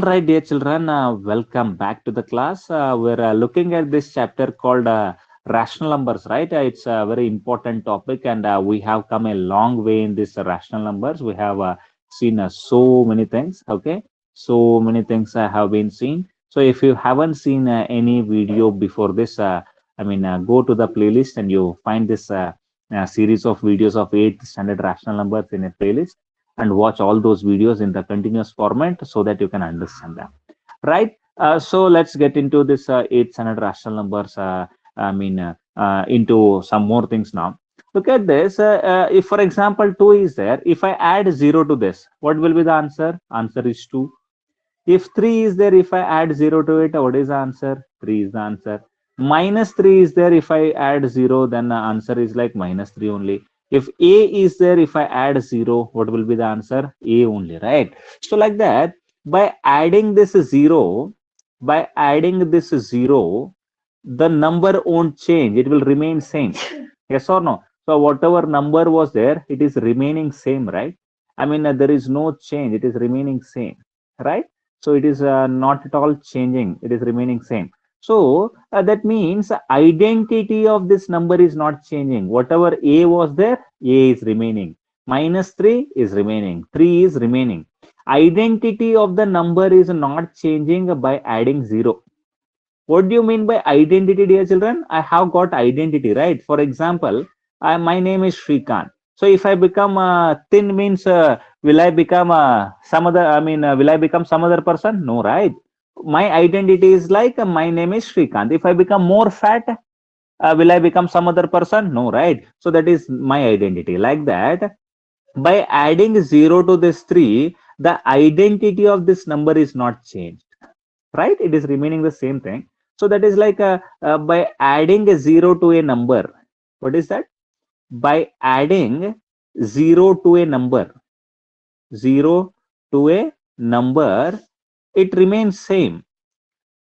Right, dear children, welcome back to the class. We're looking at this chapter called rational numbers, right? It's a very important topic, and we have come a long way in this rational numbers. We have seen so many things, okay? So many things have been seen. So, if you haven't seen any video before this, go to the playlist and you find this series of videos of 8th standard rational numbers in a playlist and watch all those videos in the continuous format so that you can understand them, right? So let's get into this 8 standard rational numbers, into some more things now. Look at this. If for example 2 is there, if I add 0 to this, what will be the answer is 2. If 3 is there, if I add 0 to it, what is the answer? 3 is the answer. Minus 3 is there, if I add 0, then the answer is like minus 3 only. If A is there, if I add 0, what will be the answer? A only, right? So like that, by adding this 0, the number won't change. It will remain same. Yes or no? So whatever number was there, it is remaining same, right? There is no change. It is remaining same, right? So it is not at all changing. It is remaining same. So that means identity of this number is not changing. Whatever A was there, A is remaining. Minus 3 is remaining. 3 is remaining. Identity of the number is not changing by adding 0. What do you mean by identity, dear children? I have got identity, right? For example, my name is Shrikant. So if I become thin, means will I become some other? Will I become some other person? No, right? My identity is like my name is Shrikant. If I become more fat, will I become some other person? No, right? So that is my identity. Like that, by adding 0 to this 3, the identity of this number is not changed, right? It is remaining the same thing. So that is like by adding a 0 to a number. What is that? By adding 0 to a number, 0 to a number, it remains same.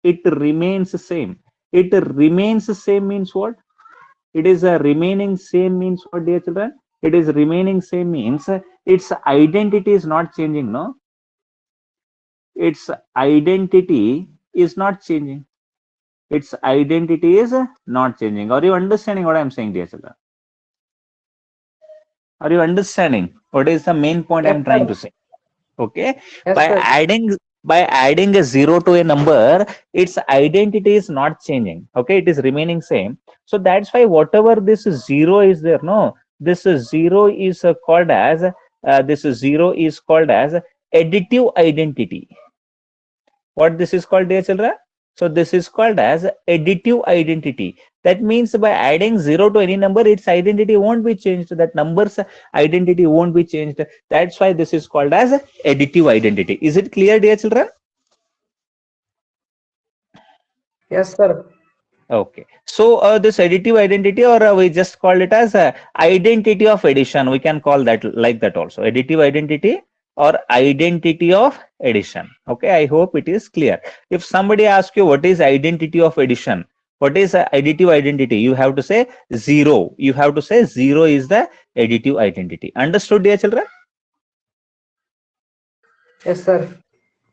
It remains same. It remains same means what? It is a remaining same means what, dear children? It is remaining same means its identity is not changing, no? Its identity is not changing. Its identity is not changing. Are you understanding what I'm saying, dear children? Are you understanding what is the main point Yes, I'm trying to sir. say? Okay. Yes, By sir. adding a 0 to a number, its identity is not changing. Okay, it is remaining same. So that's why whatever this 0 is there, no, this 0 is called as additive identity. What this is called, dear children? So this is called as additive identity. That means by adding 0 to any number, its identity won't be changed. That number's identity won't be changed. That's why this is called as additive identity. Is it clear, dear children? Yes, sir. Okay. So this additive identity, or we just call it as identity of addition. We can call that like that also. Additive identity or identity of addition. Okay. I hope it is clear. If somebody asks you what is identity of addition, what is additive identity, you have to say 0. You have to say 0 is the additive identity. Understood, dear children? Yes, sir.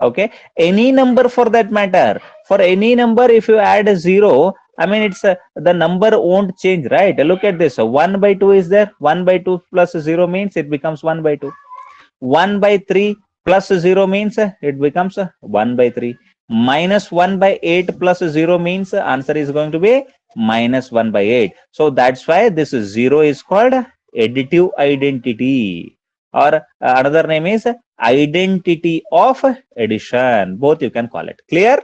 Okay, any number for that matter, for any number, if you add a 0, it's the number won't change, right? Look at this. 1 by 2 is there. 1 by 2 plus 0 means it becomes 1 by 2. 1 by 3 plus 0 means it becomes 1 by 3. Minus 1 by 8 plus 0 means answer is going to be minus 1 by 8. So that's why this 0 is called additive identity, or another name is identity of addition. Both you can call it. Clear?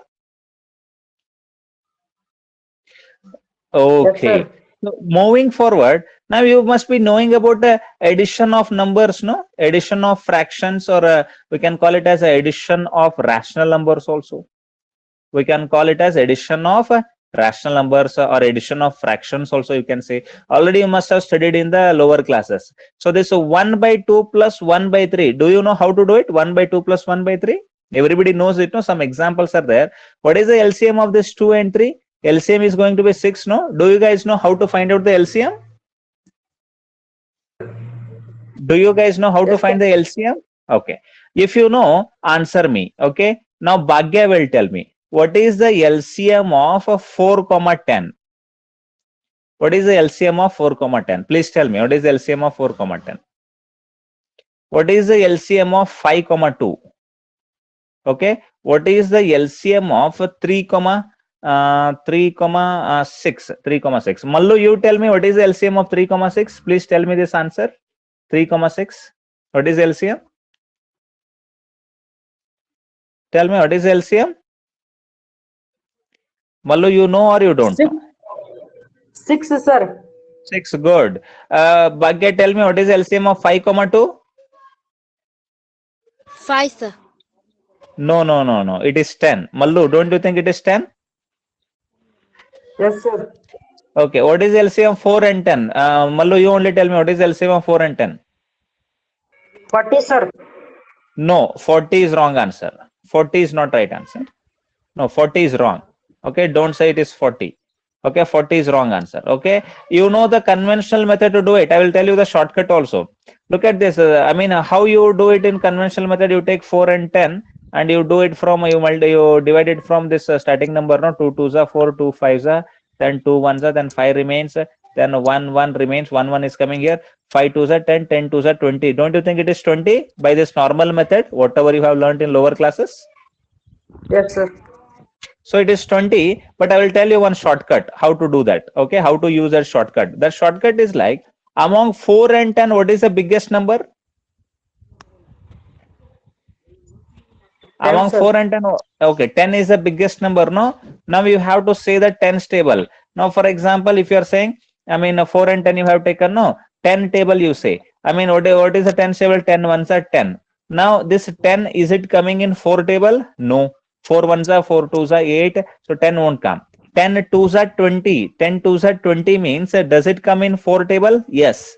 Yes, Okay. sir. So moving forward, now you must be knowing about the addition of numbers, no? Addition of fractions, or we can call it as addition of rational numbers also. We can call it as addition of rational numbers, or addition of fractions also, you can say. Already you must have studied in the lower classes. So this 1 by 2 plus 1 by 3, do you know how to do it? 1 by 2 plus 1 by 3, everybody knows it, no? Some examples are there. What is the LCM of this 2 and 3? LCM is going to be 6, no? Do you guys know how to find out the LCM? Do you guys know how to Yes, find sir. the LCM? Okay. If you know, answer me. Okay. Now Bhagya will tell me what is the LCM of 4 comma 10. What is the LCM of 4 comma 10? Please tell me what is the LCM of 4 comma 10. What is the LCM of 5 comma 2? Okay, what is the LCM of 3 comma 6? 3 comma 6. Mallu, you tell me what is the LCM of 3 comma 6? Please tell me this answer. 3 comma 6. What is LCM? Tell me what is LCM? Mallu, you know or you don't Six, know? 6, sir. 6. Good. Bhagya, tell me what is LCM of 5 comma 2? 5, sir. No. It is 10. Mallu, don't you think it is 10? Yes, sir. Okay. What is LCM 4 and 10? Mallu, you only tell me what is LCM of 4 and 10. 40, sir. No, 40 is wrong answer. 40 is not right answer. No, 40 is wrong. Okay, don't say it is 40. Okay, 40 is wrong answer. Okay, you know the conventional method to do it. I will tell you the shortcut also. Look at this. I mean, how you do it in conventional method? You take 4 and 10, and you do it from you divide it from this starting number. No, 2 2s are 4, 2 5s are, then 2 1s are, then 5 remains, then 1 1 remains. 1 1 is coming here. 5 2s are 10, 10 2s are 20. Don't you think it is 20 by this normal method? Whatever you have learned in lower classes. Yes, sir. So it is 20, but I will tell you one shortcut how to do that. Okay, how to use that shortcut. That shortcut is like, among 4 and 10, what is the biggest number? 10, Among sir. 4 and 10, okay, 10 is the biggest number, no? Now you have to say the 10's table. Now, for example, if you are saying, I mean, 4 and 10 you have taken, no? 10 table you say. I mean, what is the 10 table? 10 ones are 10. Now, this 10, is it coming in 4 table? No. 4 ones are 4 twos are 8. So 10 won't come. 10 twos are 20. 10 twos are 20 means, does it come in 4 table? Yes.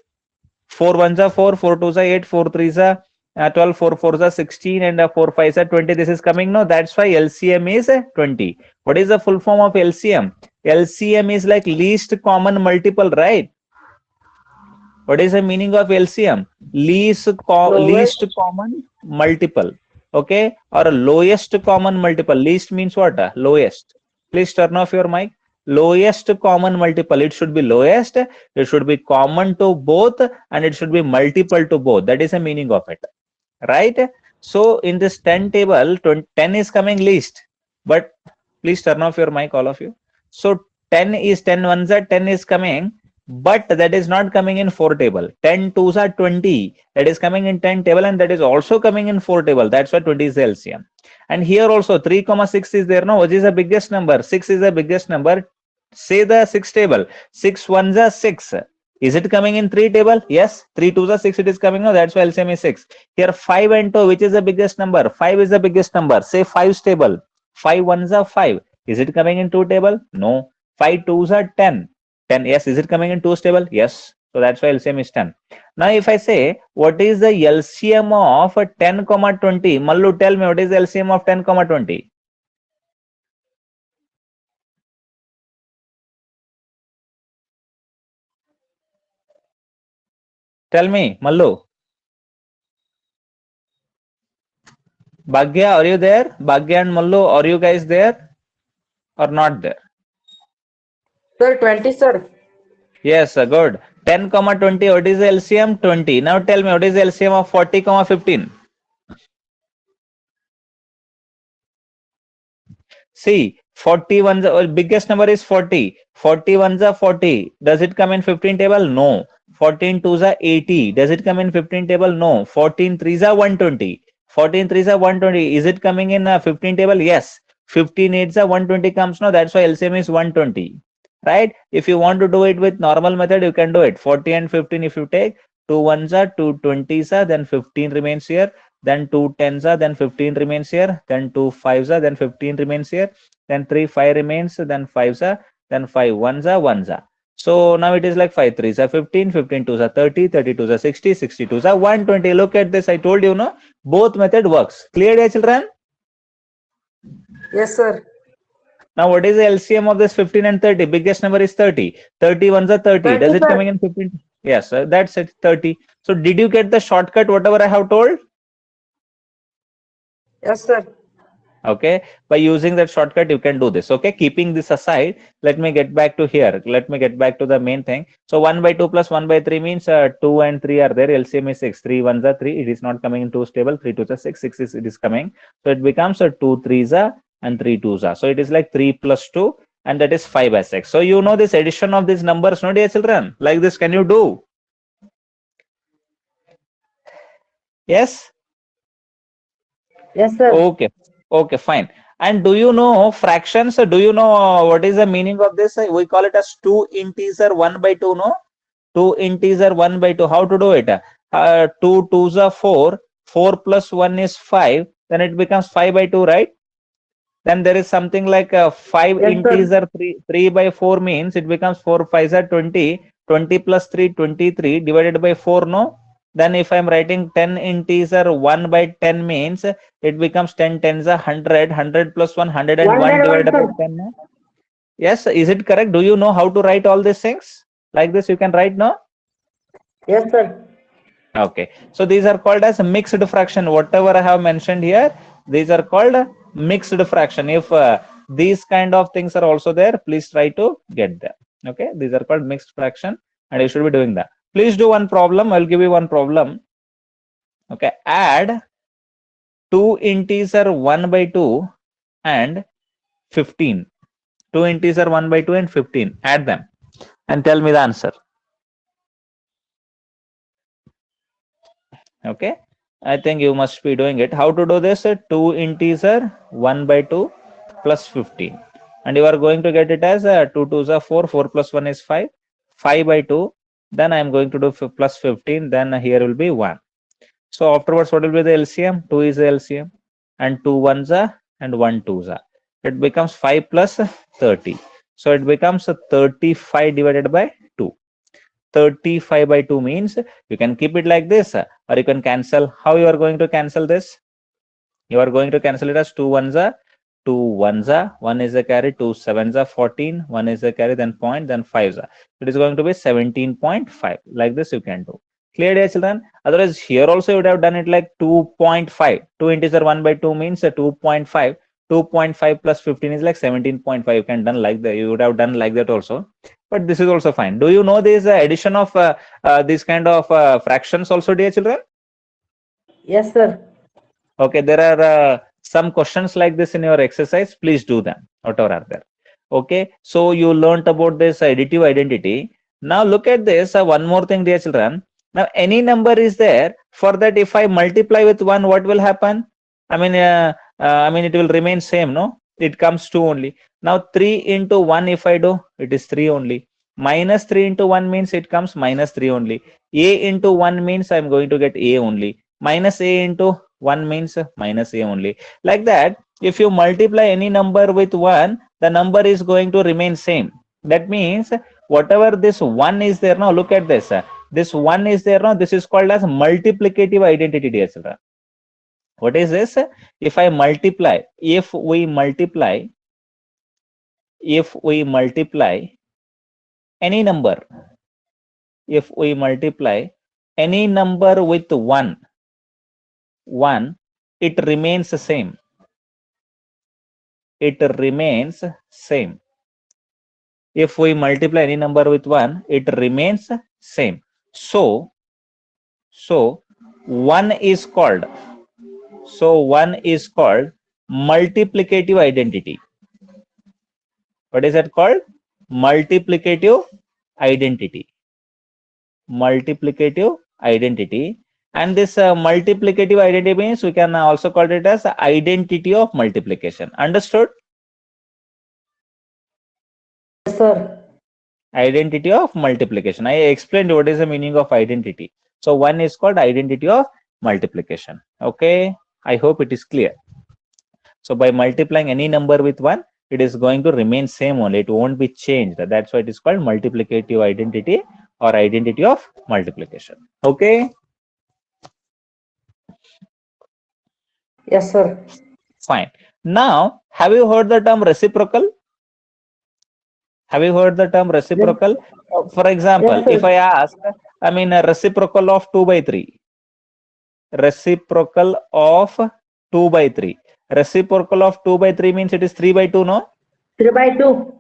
4 ones are 4, 4 twos are 8, 4 threes are 12, 4 fours are 16, and 4 fives are 20. This is coming. No, that's why LCM is 20. What is the full form of LCM? LCM is like least common multiple, right? What is the meaning of LCM? Least common multiple. Okay, or lowest common multiple. Least means what? Lowest. Please turn off your mic. Lowest common multiple. It should be lowest, it should be common to both, and it should be multiple to both. That is the meaning of it, right? So in this 10 table, 10 is coming least, but please turn off your mic, all of you. So 10 is 10 ones are 10 is coming, but that is not coming in 4 table. 10 twos are 20, that is coming in 10 table, and that is also coming in 4 table. That's why 20 is the LCM. And here also 3 comma 6 is there. No, which is the biggest number? 6 is the biggest number. Say the 6 table. 6 ones are 6. Is it coming in 3 table? Yes. 3 twos are 6, it is coming. No, that's why LCM is 6. Here 5 and 2, which is the biggest number? 5 is the biggest number. Say 5's table. 5 ones are 5. Is it coming in 2 table? No. 5 twos are 10. 10, yes. Is it coming in 2's table? Yes. So that's why LCM is 10. Now if I say, what is the LCM of 10 comma 20? Mallu, tell me what is the LCM of 10 comma 20? Tell me, Mallu. Bhagya, are you there? Bhagya and Mallu, are you guys there or not there? Sir, 20, sir. Yes, good. 10 comma 20, what is the LCM? 20. Now tell me, what is the LCM of 40 comma 15? See, 41's biggest number is 40. 41's are 40. Does it come in 15 table? No. 14 twos are 80. Does it come in 15 table? No. 14 threes are 120. 14 threes are 120. Is it coming in 15 table? Yes. 15 eights are 120 comes. No, that's why LCM is 120. Right? If you want to do it with normal method, you can do it. 40 and 15, if you take 2 ones are 2 20s are, then 15 remains here. Then 2 10s are, then 15 remains here. Then 2 5s are, then 15 remains here. Then 3 5 remains, then 5s are, then 5 1s are, 1s are. So now it is like 5 3s are 15, 15 2s are 30, 30 2s are 60, 60 2s are 120. Look at this. I told you, no? Both method works. Clear, dear children? Yes, sir. Now what is the LCM of this 15 and 30? Biggest number is 30. 30 ones are 30. 30, Does it sir. coming in 15? Yes, sir. That's it. 30. So did you get the shortcut, whatever I have told? Yes, sir. Okay, by using that shortcut you can do this. Okay, keeping this aside, let me get back to here. Let me get back to the main thing. So 1 by 2 plus 1 by 3 means 2 and 3 are there. LCM is 6. 3 1s are 3. It is not coming in 2's table. 3 2s are 6. 6 is it is coming. So it becomes a 2 3s are and 3 2s are. So it is like 3 plus 2 and that is 5 as x. So you know this addition of these numbers, no dear children? Like this, can you do? Yes? Yes, sir. Okay. Okay, fine. And do you know fractions? Do you know what is the meaning of this? We call it as 2 integer 1 by 2, no? 2 integer 1 by 2. How to do it? 2 2s are 4. 4 plus 1 is 5. Then it becomes 5 by 2, right? Then there is something like 5 Yes, sir. integer 3 by 4 means it becomes 4 5s are 20. 20 plus 3, 23 divided by 4, no? Then if I'm writing 10 integer 1 by 10 means it becomes 10 10s are 100. 100 plus 1, 101 101, divided by sir. 10. No? Yes, is it correct? Do you know how to write all these things? Like this you can write, no? Yes, sir. Okay, so these are called as mixed fraction. Whatever I have mentioned here, these are called mixed fraction. If these kind of things are also there, please try to get them. Okay, these are called mixed fraction and you should be doing that. Please do one problem. I'll give you one problem. Okay, add 2 integer 1 by 2 and 15. 2 integer 1 by 2 and 15. Add them and tell me the answer. Okay, I think you must be doing it. How to do this? 2 integer 1 by 2 plus 15 and you are going to get it as 2 2s are 4. 4 plus 1 is 5. 5 by 2. Then I am going to do plus 15. Then here will be 1. So afterwards what will be the LCM? 2 is the LCM and 2 1s are and 1 2s are. It becomes 5 plus 30. So it becomes 35 divided by 2. 35 by 2 means you can keep it like this or you can cancel. How you are going to cancel this? You are going to cancel it as 2 1s are 2 1s are 1 is a carry, 2 7s are 14, 1 is a carry, then point, then 5s are. It is going to be 17.5. Like this you can do. Clear, dear children? Otherwise here also you would have done it like 2.5. 2 integer 1 by 2 means 2.5. 2.5 plus 15 is like 17.5. You can done like that. You would have done like that also. But this is also fine. Do you know this addition of this kind of fractions also, dear children? Yes, sir. Okay, there are some questions like this in your exercise. Please do them, whatever are there. Okay, so you learnt about this additive identity. Now look at this. One more thing, dear children. Now any number is there. For that, if I multiply with 1, what will happen? I mean, it will remain same, no? It comes 2 only. Now 3 into 1, if I do, it is 3 only. Minus 3 into 1 means it comes minus 3 only. A into 1 means I'm going to get A only. Minus A into 1 means minus A only. Like that, if you multiply any number with 1, the number is going to remain same. That means whatever this 1 is there now, look at this. This 1 is there now, this is called as multiplicative identity, dear children. What is this? If we multiply any number, if we multiply any number with 1, it remains the same. It remains same. If we multiply any number with 1, it remains same. So 1 is called multiplicative identity. What is that called? Multiplicative identity. Multiplicative identity. And this multiplicative identity means we can also call it as identity of multiplication. Understood? Yes, sir. Identity of multiplication. I explained what is the meaning of identity. So 1 is called identity of multiplication. Okay, I hope it is clear. So by multiplying any number with 1, it is going to remain same only. It won't be changed. That's why it is called multiplicative identity or identity of multiplication. Okay. Yes, sir. Fine. Now, have you heard the term reciprocal? Have you heard the term reciprocal? For example, Yes, sir. if I ask, a reciprocal of 2 by 3. Reciprocal of 2 by 3. Reciprocal of 2 by 3 means it is 3 by 2, no? 3 by 2.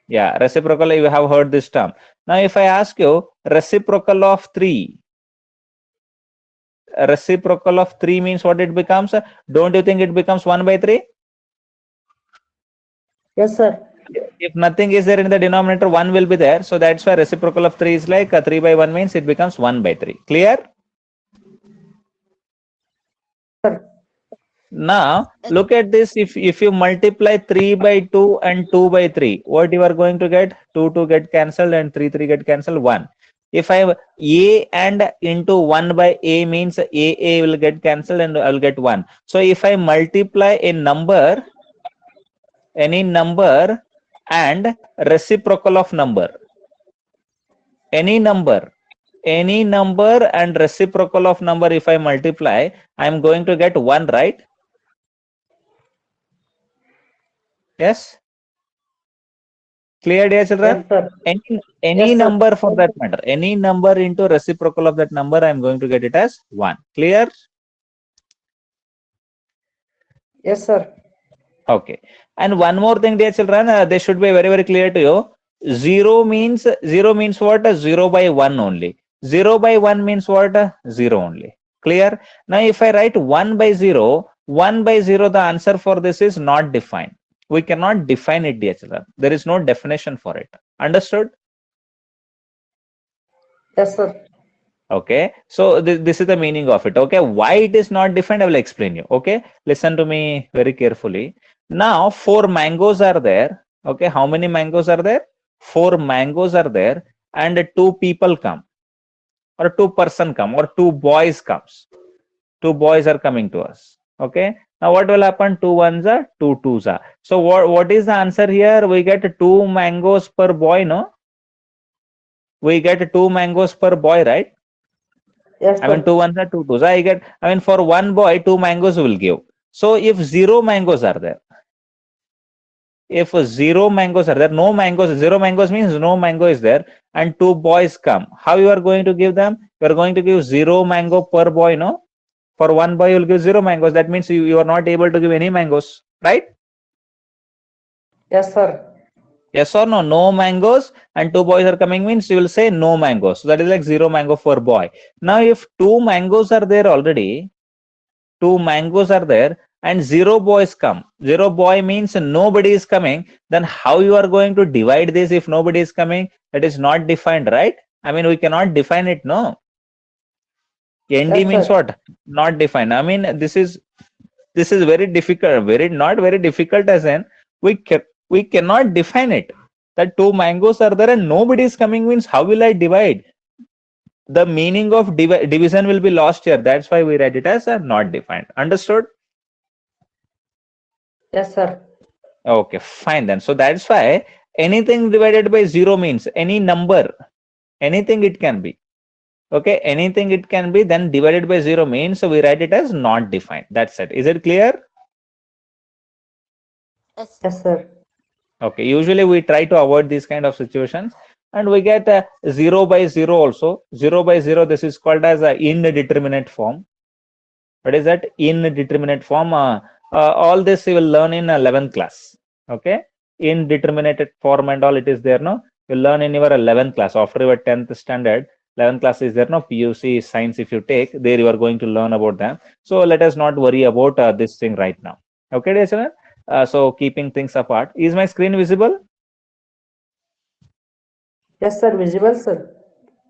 Yeah, reciprocal, you have heard this term. Now, if I ask you reciprocal of 3, reciprocal of 3 means what it becomes? Don't you think it becomes 1 by 3? Yes, sir. If nothing is there in the denominator, 1 will be there. So that's why reciprocal of 3 is like 3 by 1 means it becomes 1 by 3. Clear? Sir. Now, look at this. If you multiply 3 by 2 and 2 by 3, what you are going to get? 2 get cancelled and 3 get cancelled, 1. If I have a and into 1 by a means a will get cancelled and I will get 1. So if I multiply a number, any number and reciprocal of number, any number and reciprocal of number, if I multiply, I am going to get 1, right? Yes? Clear, dear children? Yes, sir. Any Yes, sir. number for that matter, any number into reciprocal of that number, I am going to get it as 1. Clear? Yes, sir. Okay. And one more thing, dear children, they should be very, very clear to you. 0 means what? 0 by 1 only. 0 by 1 means what? 0 only. Clear? Now, if I write 1 by 0, 1 by 0, the answer for this is not defined. We cannot define it, dear children. There is no definition for it. Understood? Yes, sir. Okay, so this is the meaning of it. Okay, why it is not defined, I will explain you. Okay, listen to me very carefully. Now 4 mangoes are there. Okay, how many mangoes are there? 4 mangoes are there, and 2 people come, or 2 person come, or 2 boys comes. 2 boys are coming to us. Okay, now what will happen? 2 ones are, 2 twos are. So what is the answer here? We get 2 mangoes per boy, no? We get 2 mangoes per boy, right? Yes, I mean, sir. 2 ones are 2 twos. I mean, for one boy, 2 mangoes will give. So if 0 mangoes are there, if 0 mangoes are there, no mangoes, 0 mangoes means no mango is there, and 2 boys come, how you are going to give them? You are going to give 0 mango per boy, no? For one boy, you will give 0 mangoes. That means you are not able to give any mangoes, right? Yes, sir. Yes or no? No mangoes, and 2 boys are coming means you will say no mangoes. So that is like 0 mango for boy. Now, if 2 mangoes are there already, 2 mangoes are there, and 0 boys come. 0 boy means nobody is coming. Then how you are going to divide this if nobody is coming? That is not defined, right? I mean, we cannot define it, no? ND Yes, means sir. what? Not defined. I mean, this is very difficult. Not very difficult as in we cannot define it. That 2 mangoes are there and nobody is coming means how will I divide? The meaning of division will be lost here. That's why we read it as not defined. Understood? Yes, sir. Okay, fine then. So that's why anything divided by 0 means any number, anything it can be. Okay, anything it can be, then divided by 0 means, so we write it as not defined. That's it. Is it clear? Yes, sir. Okay, usually we try to avoid these kind of situations, and we get 0 by 0 also. 0 by 0, this is called as a indeterminate form. What is that? Indeterminate form. All this you will learn in 11th class. Okay, indeterminate form and all, it is there, no? You learn in your 11th class. After your 10th standard, 11th class is there, no? PUC science, if you take there, you are going to learn about them. So let us not worry about this thing right now. Okay, dear children? So keeping things apart, is my screen visible? Yes, sir. Visible, sir.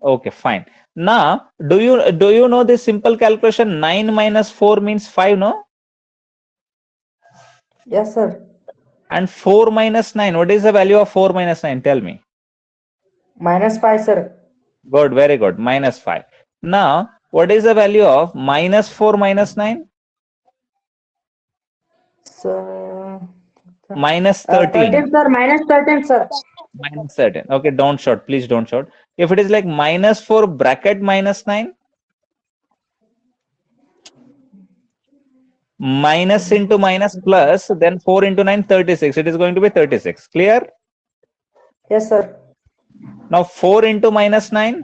Okay, fine. Now, do you know this simple calculation? 9 minus 4 means 5, no? Yes, sir. And 4 minus 9, what is the value of 4 minus 9? Tell me. -5, sir. Good, very good. Minus 5. Now, what is the value of minus 4 minus 9? So, Minus 13. 13, sir. -13, sir. Minus 13. Okay, don't shout. Please don't shout. If it is like minus 4 bracket minus 9, minus into minus plus, then 4 into 9, 36. It is going to be 36. Clear? Yes, sir. Now 4 into minus 9,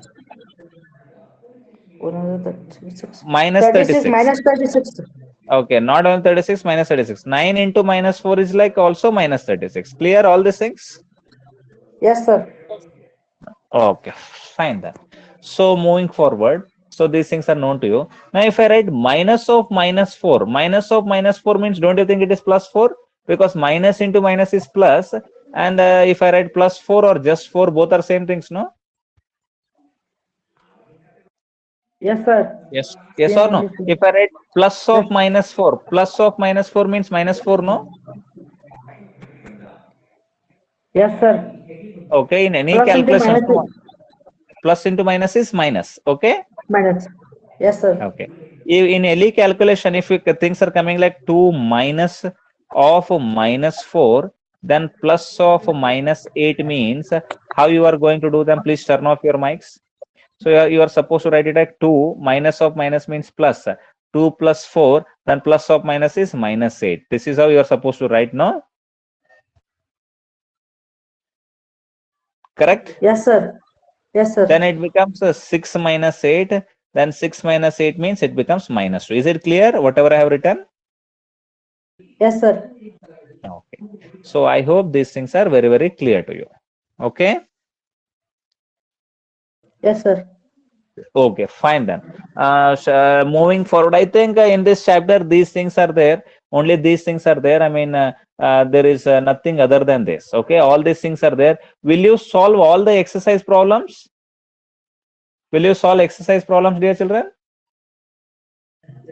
36. minus 36, 36. -36. Okay, not only 36, minus 36. 9 into minus 4 is like also minus 36. Clear all these things? Yes, sir. Okay, fine then. So moving forward, so these things are known to you. Now if I write minus of minus 4, minus of minus 4 means, don't you think it is plus 4? Because minus into minus is plus, and if I write plus 4 or just 4, both are same things, no? Yes, sir. Yes. Yes Same or no? only, sir. If I write plus of Yes. minus 4, plus of minus 4 means minus 4, no? Yes, sir. Okay, in any Plus into calculation, minus so plus into minus is minus. Okay. minus. Yes, sir. Okay. In any calculation, if things are coming like 2 minus of minus 4, then plus of minus 8 means, how you are going to do them? Please turn off your mics. So you are supposed to write it like 2 minus of minus means plus. 2 plus 4, then plus of minus is minus 8. This is how you are supposed to write, no? Correct? Yes, sir. Yes, sir. Then it becomes 6 minus 8. Then 6 minus 8 means it becomes minus 2. Is it clear? Whatever I have written? Yes, sir. Okay. So I hope these things are very, very clear to you. Okay. Yes, sir. Okay, fine then. Moving forward, I think in this chapter, these things are there. Only these things are there. I mean, there is nothing other than this. Okay, all these things are there. Will you solve all the exercise problems? Will you solve exercise problems, dear children?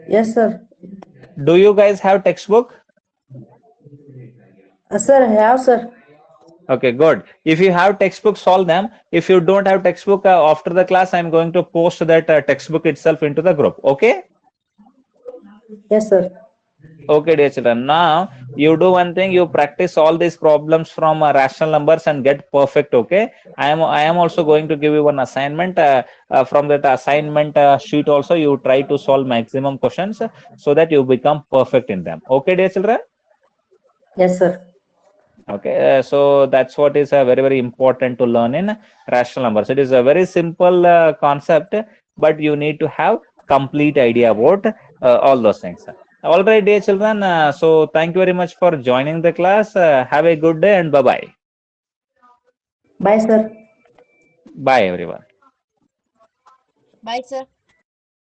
Yes, sir. Do you guys have textbook? Sir, I have, sir. Okay, good. If you have textbook, solve them. If you don't have textbook, after the class, I'm going to post that textbook itself into the group. Okay. Yes, sir. Okay, dear children. Now you do one thing. You practice all these problems from rational numbers and get perfect. Okay. I am also going to give you one assignment. From that assignment sheet also, you try to solve maximum questions so that you become perfect in them. Okay, dear children. Yes, sir. Okay, so that's what is very, very important to learn in rational numbers. It is a very simple concept, but you need to have complete idea about all those things. All right, dear children. So thank you very much for joining the class. Have a good day and bye bye. Bye, sir. Bye everyone. Bye, sir.